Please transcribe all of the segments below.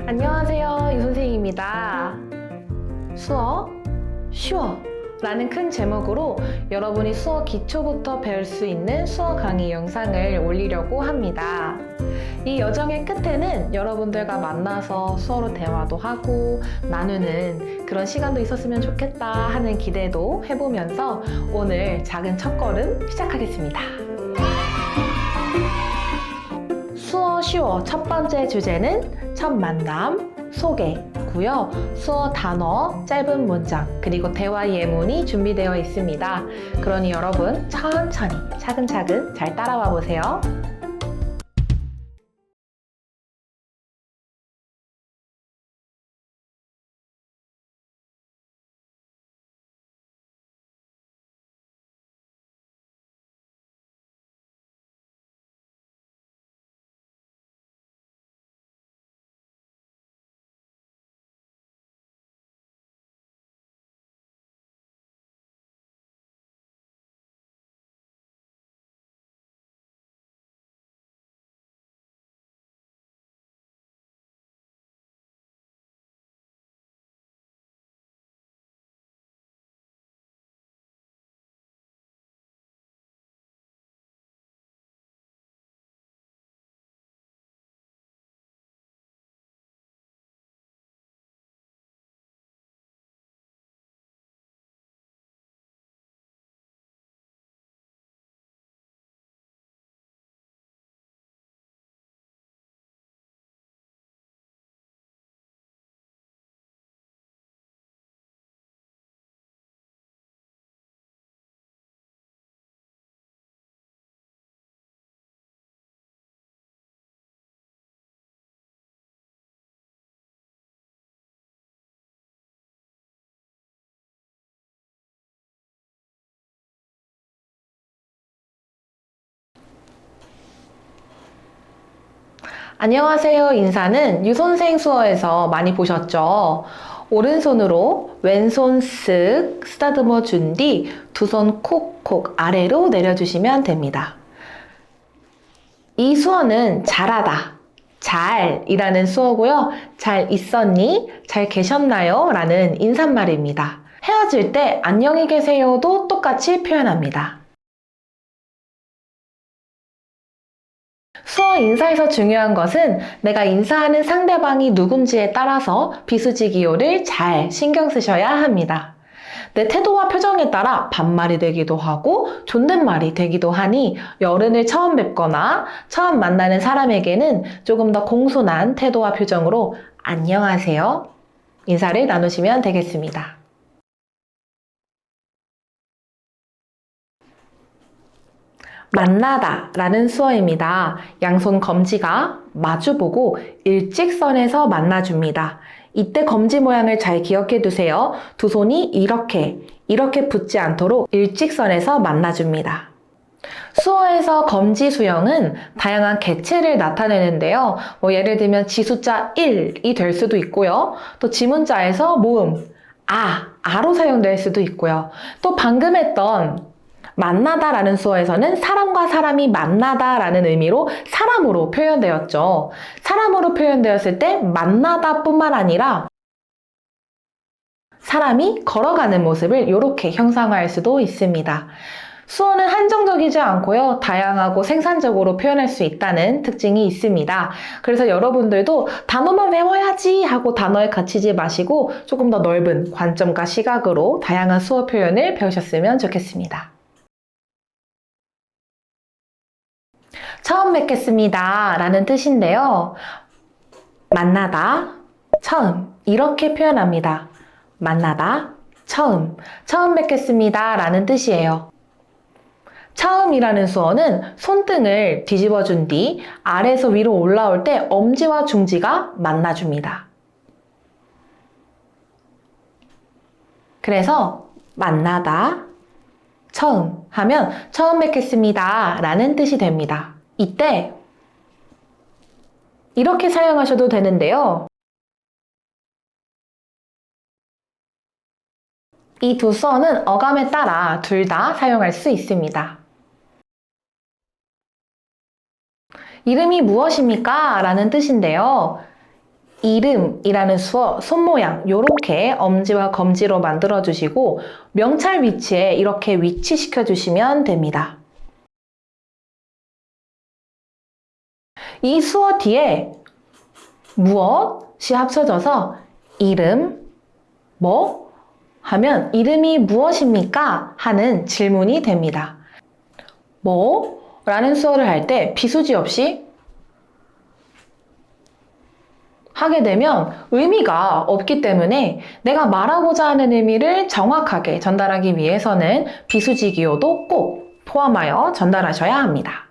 안녕하세요, 유선생입니다. 수어, 쉬워 라는 큰 제목으로 여러분이 수어 기초부터 배울 수 있는 수어 강의 영상을 올리려고 합니다. 이 여정의 끝에는 여러분들과 만나서 수어로 대화도 하고 나누는 그런 시간도 있었으면 좋겠다 하는 기대도 해보면서 오늘 작은 첫걸음 시작하겠습니다. 수어 쉬워 첫 번째 주제는 첫 만남, 소개고요. 수어 단어, 짧은 문장, 그리고 대화 예문이 준비되어 있습니다. 그러니 여러분 천천히 차근차근 잘 따라와 보세요. 안녕하세요 인사는 유선생 수어에서 많이 보셨죠? 오른손으로 왼손 쓱 쓰다듬어 준 뒤 두 손 콕콕 아래로 내려주시면 됩니다. 이 수어는 잘하다, 잘이라는 수어고요. 잘 있었니? 잘 계셨나요? 라는 인사말입니다. 헤어질 때 안녕히 계세요도 똑같이 표현합니다. 수어 인사에서 중요한 것은 내가 인사하는 상대방이 누군지에 따라서 비수지기호를 잘 신경 쓰셔야 합니다. 내 태도와 표정에 따라 반말이 되기도 하고 존댓말이 되기도 하니 여른을 처음 뵙거나 처음 만나는 사람에게는 조금 더 공손한 태도와 표정으로 안녕하세요 인사를 나누시면 되겠습니다. 만나다 라는 수어입니다. 양손 검지가 마주보고 일직선에서 만나줍니다. 이때 검지 모양을 잘 기억해 두세요. 두 손이 이렇게 붙지 않도록 일직선에서 만나줍니다. 수어에서 검지 수형은 다양한 개체를 나타내는데요. 예를 들면 지숫자 1이 될 수도 있고요. 또 지문자에서 모음, 아로 사용될 수도 있고요. 또 방금 했던 만나다 라는 수어에서는 사람과 사람이 만나다 라는 의미로 사람으로 표현되었죠. 사람으로 표현되었을 때 만나다 뿐만 아니라 사람이 걸어가는 모습을 이렇게 형상화할 수도 있습니다. 수어는 한정적이지 않고요. 다양하고 생산적으로 표현할 수 있다는 특징이 있습니다. 그래서 여러분들도 단어만 외워야지 하고 단어에 갇히지 마시고 조금 더 넓은 관점과 시각으로 다양한 수어 표현을 배우셨으면 좋겠습니다. 처음 뵙겠습니다 라는 뜻인데요. 만나다, 처음 이렇게 표현합니다. 만나다, 처음 뵙겠습니다 라는 뜻이에요. 처음이라는 수어는 손등을 뒤집어 준 뒤 아래에서 위로 올라올 때 엄지와 중지가 만나줍니다. 그래서 만나다, 처음 하면 처음 뵙겠습니다 라는 뜻이 됩니다. 이때 이렇게 사용하셔도 되는데요. 이 두 수어는 어감에 따라 둘 다 사용할 수 있습니다. 이름이 무엇입니까? 라는 뜻인데요. 이름이라는 수어 손 모양 요렇게 엄지와 검지로 만들어 주시고 명찰 위치에 이렇게 위치시켜 주시면 됩니다. 이 수어 뒤에 무엇이 합쳐져서 이름, 뭐 하면 이름이 무엇입니까? 하는 질문이 됩니다. 뭐? 라는 수어를 할 때 비수지 없이 하게 되면 의미가 없기 때문에 내가 말하고자 하는 의미를 정확하게 전달하기 위해서는 비수지 기호도 꼭 포함하여 전달하셔야 합니다.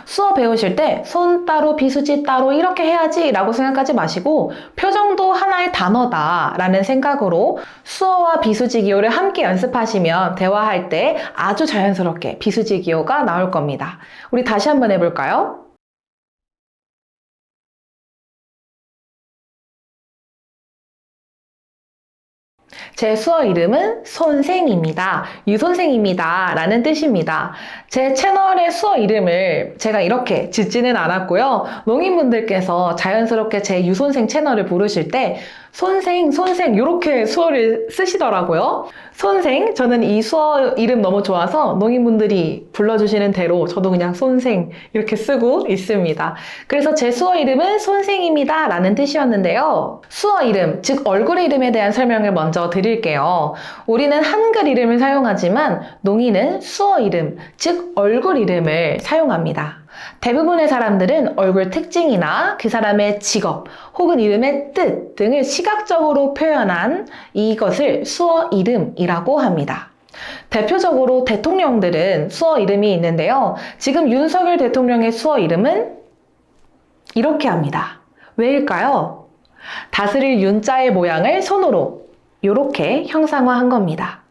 수어 배우실 때 손 따로 비수지 따로 이렇게 해야지 라고 생각하지 마시고 표정도 하나의 단어다 라는 생각으로 수어와 비수지 기호를 함께 연습하시면 대화할 때 아주 자연스럽게 비수지 기호가 나올 겁니다. 우리 다시 한번 해볼까요? 제 수어 이름은 손생입니다. 유선생입니다. 라는 뜻입니다. 제 채널의 수어 이름을 제가 이렇게 짓지는 않았고요. 농인분들께서 자연스럽게 제 유선생 채널을 부르실 때 손생, 손생 이렇게 수어를 쓰시더라고요. 손생, 저는 이 수어 이름 너무 좋아서 농인분들이 불러주시는 대로 저도 그냥 손생 이렇게 쓰고 있습니다. 그래서 제 수어 이름은 손생입니다 라는 뜻이었는데요. 수어 이름, 즉 얼굴 이름에 대한 설명을 먼저 드릴게요. 우리는 한글 이름을 사용하지만 농인은 수어 이름, 즉 얼굴 이름을 사용합니다. 대부분의 사람들은 얼굴 특징이나 그 사람의 직업 혹은 이름의 뜻 등을 시각적으로 표현한 이것을 수어 이름이라고 합니다. 대표적으로 대통령들은 수어 이름이 있는데요. 지금 윤석열 대통령의 수어 이름은 이렇게 합니다. 왜일까요? 다스릴 윤자의 모양을 손으로 이렇게 형상화한 겁니다.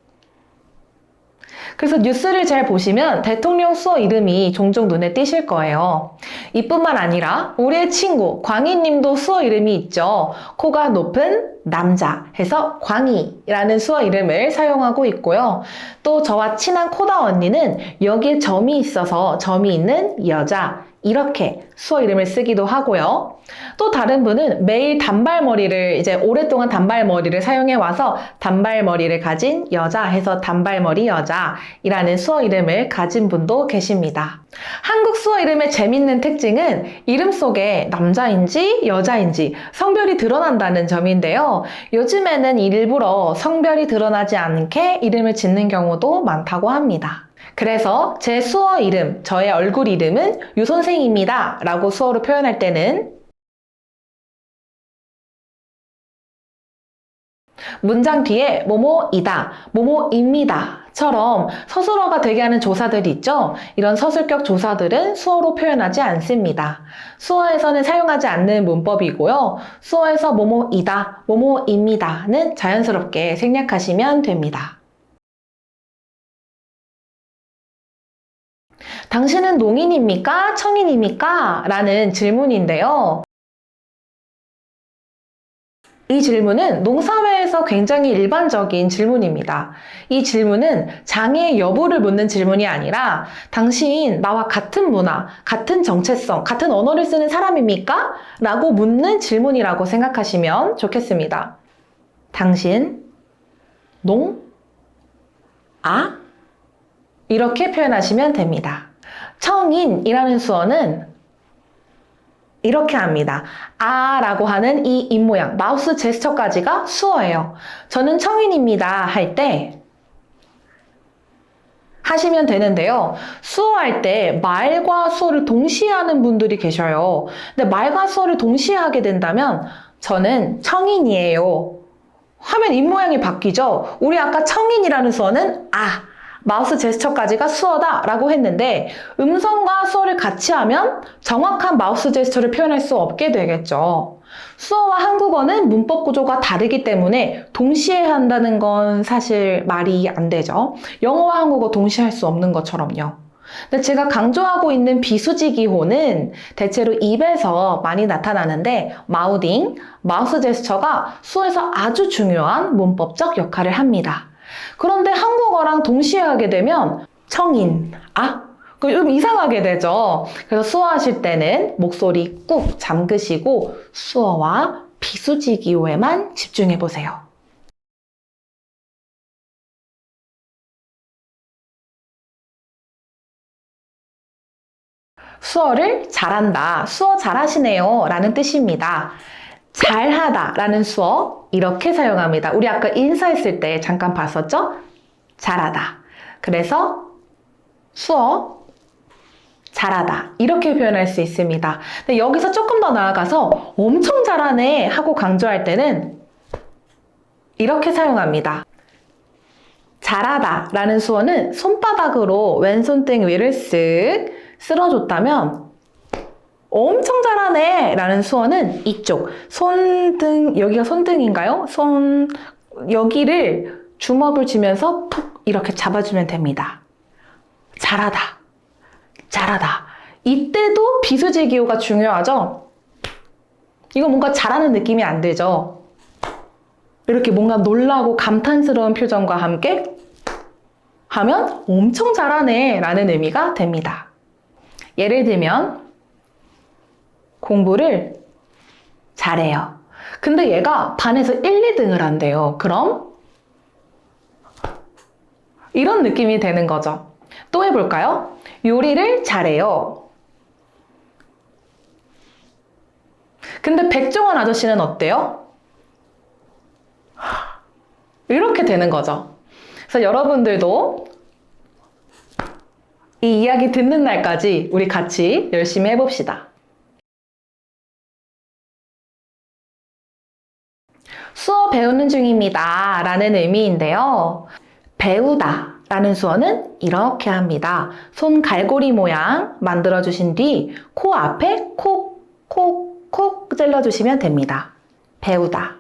그래서 뉴스를 잘 보시면 대통령 수어 이름이 종종 눈에 띄실 거예요. 이뿐만 아니라 우리의 친구 광희님도 수어 이름이 있죠. 코가 높은 남자 해서 광희라는 수어 이름을 사용하고 있고요. 또 저와 친한 코다 언니는 여기에 점이 있어서 점이 있는 여자 이렇게 수어 이름을 쓰기도 하고요. 또 다른 분은 매일 단발머리를 이제 오랫동안 단발머리를 사용해 와서 단발머리를 가진 여자 해서 단발머리 여자이라는 수어 이름을 가진 분도 계십니다. 한국 수어 이름의 재밌는 특징은 이름 속에 남자인지 여자인지 성별이 드러난다는 점인데요. 요즘에는 일부러 성별이 드러나지 않게 이름을 짓는 경우도 많다고 합니다. 그래서 제 수어 이름, 저의 얼굴 이름은 유선생입니다 라고 수어로 표현할 때는 문장 뒤에 뭐뭐이다, 뭐뭐입니다 처럼 서술어가 되게 하는 조사들이 있죠. 이런 서술격 조사들은 수어로 표현하지 않습니다. 수어에서는 사용하지 않는 문법이고요. 수어에서 뭐뭐이다, 뭐뭐입니다는 자연스럽게 생략하시면 됩니다. 당신은 농인입니까? 청인입니까? 라는 질문인데요. 이 질문은 농사회에서 굉장히 일반적인 질문입니다. 이 질문은 장애의 여부를 묻는 질문이 아니라 당신 나와 같은 문화, 같은 정체성, 같은 언어를 쓰는 사람입니까? 라고 묻는 질문이라고 생각하시면 좋겠습니다. 당신, 이렇게 표현하시면 됩니다. 청인이라는 수어는 이렇게 합니다. 라고 하는 이 입모양, 마우스 제스처까지가 수어예요. 저는 청인입니다 할 때 하시면 되는데요. 수어할 때 말과 수어를 동시에 하는 분들이 계셔요. 근데 말과 수어를 동시에 하게 된다면 저는 청인이에요. 하면 입모양이 바뀌죠. 우리 아까 청인이라는 수어는 마우스 제스처까지가 수어다 라고 했는데 음성과 수어를 같이 하면 정확한 마우스 제스처를 표현할 수 없게 되겠죠. 수어와 한국어는 문법 구조가 다르기 때문에 동시에 한다는 건 사실 말이 안 되죠. 영어와 한국어 동시에 할 수 없는 것처럼요. 근데 제가 강조하고 있는 비수지 기호는 대체로 입에서 많이 나타나는데 마우딩, 마우스 제스처가 수어에서 아주 중요한 문법적 역할을 합니다. 그런데 한국어랑 동시에 하게 되면 청인, 좀 이상하게 되죠. 그래서 수어하실 때는 목소리 꾹 잠그시고 수어와 비수지 기호에만 집중해 보세요. 수어를 잘한다, 수어 잘하시네요 라는 뜻입니다. 잘하다 라는 수어 이렇게 사용합니다. 우리 아까 인사했을 때 잠깐 봤었죠? 잘하다. 그래서 수어 잘하다 이렇게 표현할 수 있습니다. 근데 여기서 조금 더 나아가서 엄청 잘하네 하고 강조할 때는 이렇게 사용합니다. 잘하다 라는 수어는 손바닥으로 왼손등 위를 쓱 쓸어줬다면 엄청 잘하네 라는 수어는 이쪽 손등, 여기가 손등인가요? 여기를 주먹을 쥐면서 톡 이렇게 잡아주면 됩니다. 잘하다, 잘하다. 이때도 비수지 기호가 중요하죠? 이거 뭔가 잘하는 느낌이 안 들죠? 이렇게 뭔가 놀라고 감탄스러운 표정과 함께 하면 엄청 잘하네 라는 의미가 됩니다. 예를 들면 공부를 잘해요. 근데 얘가 반에서 1, 2등을 한대요. 그럼 이런 느낌이 되는 거죠. 또 해볼까요? 요리를 잘해요. 근데 백종원 아저씨는 어때요? 이렇게 되는 거죠. 그래서 여러분들도 이 이야기 듣는 날까지 우리 같이 열심히 해봅시다. 수어 배우는 중입니다 라는 의미인데요. 배우다 라는 수어는 이렇게 합니다. 손 갈고리 모양 만들어 주신 뒤 코 앞에 콕 찔러주시면 됩니다. 배우다.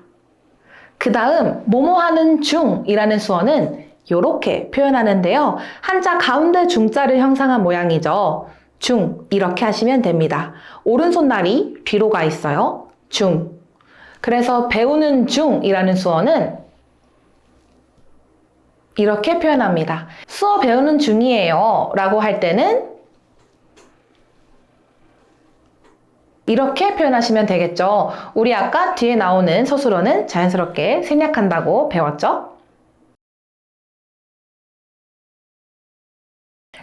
그 다음 뭐뭐 하는 중이라는 수어는 이렇게 표현하는데요. 한자 가운데 중자를 형상한 모양이죠. 중 이렇게 하시면 됩니다. 오른손날이 뒤로 가 있어요. 중. 그래서 배우는 중이라는 수어는 이렇게 표현합니다. 수어 배우는 중이에요 라고 할 때는 이렇게 표현하시면 되겠죠. 우리 아까 뒤에 나오는 서술어는 자연스럽게 생략한다고 배웠죠?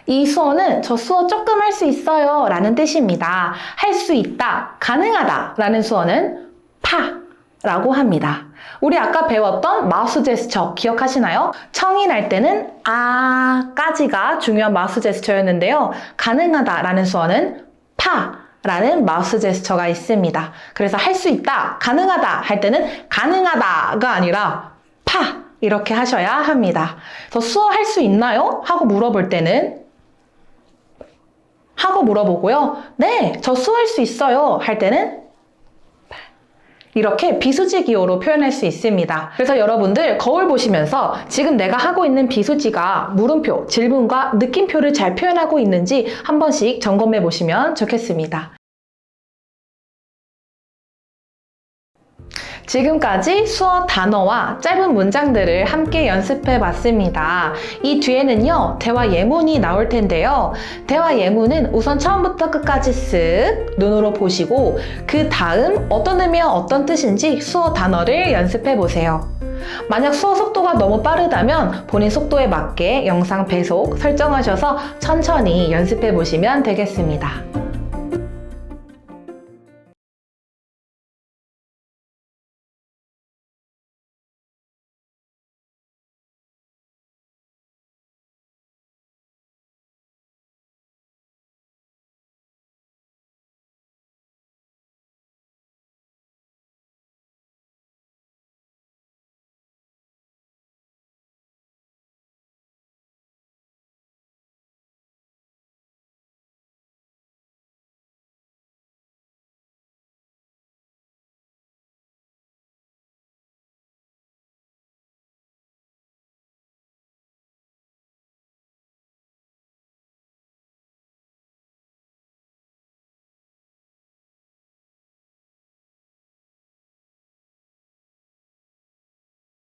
이 수어는 저 수어 조금 할 수 있어요 라는 뜻입니다. 할 수 있다, 가능하다 라는 수어는 파 라고 합니다. 우리 아까 배웠던 마우스 제스처 기억하시나요? 청이 날 때는 아까지가 중요한 마우스 제스처였는데요. 가능하다 라는 수어는 파 라는 마우스 제스처가 있습니다. 그래서 할 수 있다, 가능하다 할 때는 가능하다가 아니라 파 이렇게 하셔야 합니다. 저 수어 할 수 있나요? 하고 물어볼 때는 하고 물어보고요. 네, 저 수어 할 수 있어요 할 때는 이렇게 비수지 기호로 표현할 수 있습니다. 그래서 여러분들 거울 보시면서 지금 내가 하고 있는 비수지가 물음표, 질문과 느낌표를 잘 표현하고 있는지 한 번씩 점검해 보시면 좋겠습니다. 지금까지 수어 단어와 짧은 문장들을 함께 연습해 봤습니다. 이 뒤에는요, 대화 예문이 나올 텐데요. 대화 예문은 우선 처음부터 끝까지 쓱 눈으로 보시고 그 다음 어떤 의미와 어떤 뜻인지 수어 단어를 연습해 보세요. 만약 수어 속도가 너무 빠르다면 본인 속도에 맞게 영상 배속 설정하셔서 천천히 연습해 보시면 되겠습니다.